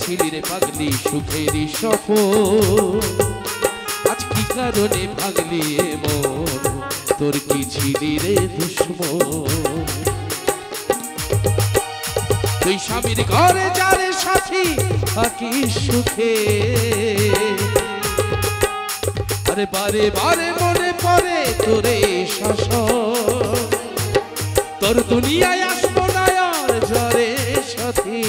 দেখাইছিলি রে পাগলি সুখেরই সফর আজ কি কারণে ভাগলি মন তোর কি ছিলি রে দুশ্মন তুই স্বামীর ঘরে যারে সাথী থাকিস সুখে আরে বারে বারে মনে পড়ে তোরে শাসন তোর দুনিয়ায় আসবো না আর ঝরে সাথী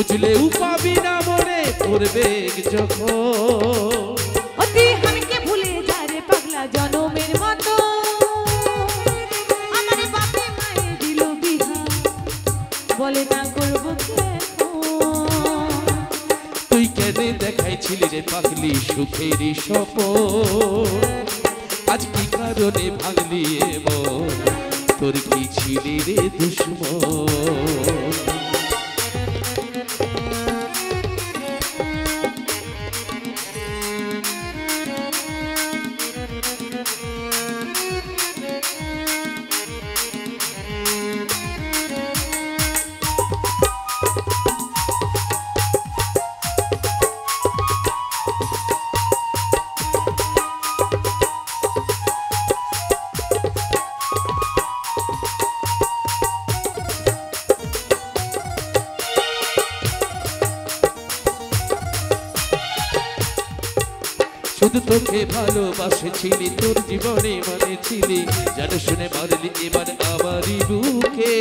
খুঁজলেও পাবি না মনে পড়বে যখন তুই আমাকে ভুলে যা রে পাগলা জনমের মতো আমার বাপে মায়ে দিল বিহা বলে না করবো তুই কেন দেখাইছিলি রে পাগলি সুখেরই সফর আজ কি কারণে ভাগলি মন তোর কি ছিলি রে দুশ্মন শুধু তোকে ভালোবাসেছিলি তোর জীবনে মানে ছিলি যেন শুনে মারলি এবার আমারই বুকে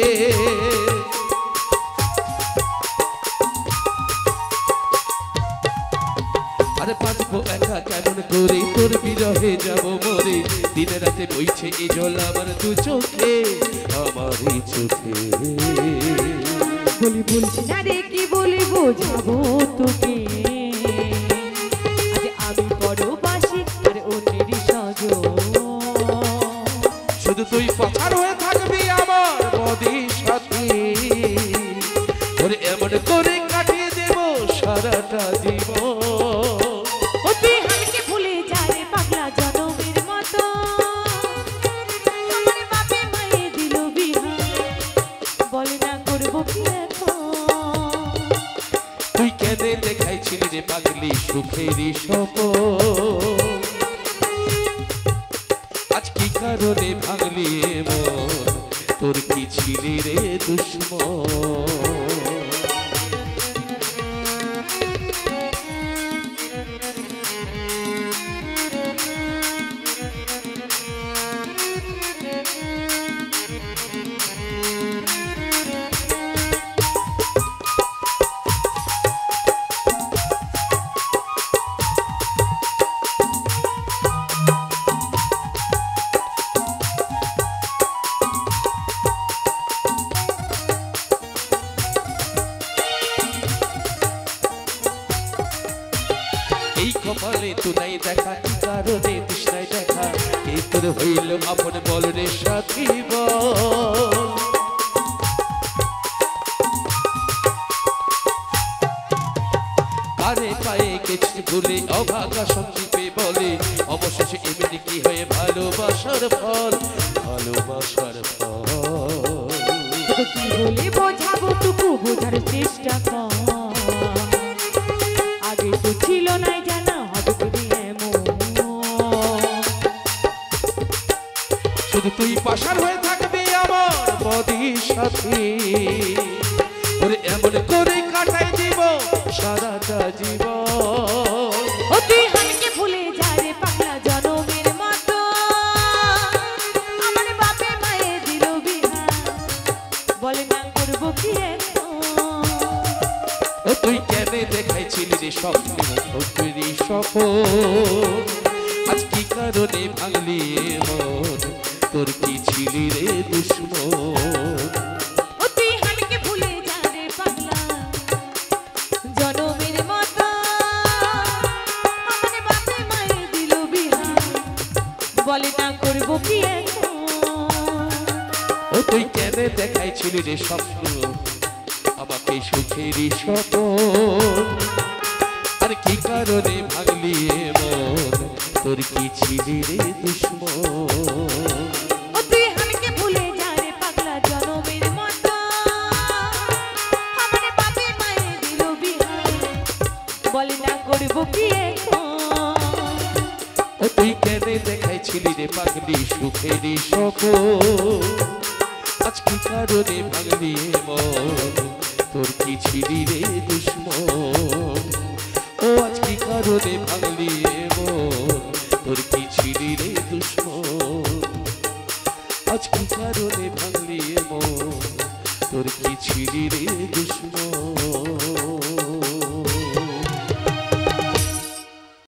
আরে বাঁচবো একা কেমন করে তোর বিরহে যাব মরে দিনে রাতে বইছে এই জল আমার দু চোখে আমারই চোখে বলি বলছি না রে কি বলি বোঝাবো তোকে শুধু তুই পাচার হয়ে থাকবি আমার বদি সাথী ওরে এমন করে কাটিয়ে দেব সারাটা জীবন তুই আমাকে ভুলে যা রে পাগলা জনমের মতো আমার বাপে মায়ে দিল বিহা বলে না করবো কি তুই কেন দেখাইছিলি রে পাগলি সুখেরই সফর আজ কি কারণে ভাগলি মন তোর কি ছিলি রে দুশ্মন এই কপালে তো নাই দেখা কি কারণে তৃষ্ণায় দেখা কে তোর হইল আপন বল রে সাথী বল আরে পায়ে গেছি ভুলে অভাগা সন্দীপে বলে অবশেষে এমনি কি হয়ে ভালোবাসার ফল ভালোবাসার ফল কি বলে বোঝাবো টুকু বোঝার চেষ্টা কর আগে তো ছিল না জানা হবে যদি এমন শুধু তুই পাশার হয়ে থাকবি আমার বদি সাথী ওরে এমন করে কাটাই দিব সারাটা জীবন তুই আমাকে ভুলে যা রে পাগলা জনমের মতো আমার বাপে মায়ে দিল বিহা বলে না করবো কি তুই কেন দেখাইছিলি রে স্বপ্ন তোরই সফর আজ কি কারণে ভাঙলি মন তোর কি ছিলি রে দুশ্মন তুই আমাকে ভুলে যা রে পাগলা জনমের মতো আমার বাপে মায়ে দিল বিহা বলে না করবো কি তুই কেন দেখাইছিলি রে স্বপ্ন আমাকে সুখেরই স্বপন আর কি কারণে ভাঙলি মন তোর কি ছিলি রে দুশ্মন তুই আমাকে ভুলে যা রে পাগলা জনমের মতো আমার বাপে মায়ে দিল কি এখন? ও তুই কেনে দেখাইছিলি রে পাগলি সুখেরই স্বপ্ন, আজ কি কারণে ভাঙলি মন, তোর কি ছিলি রে দুশ্মন? ও আজ কি কারণে ভাঙলি মন, তোর কি ছিলি রে দুশ্মন? আজ কি কারণে ভাঙলি মন, তোর কি ছিলি রে দুশ্মন?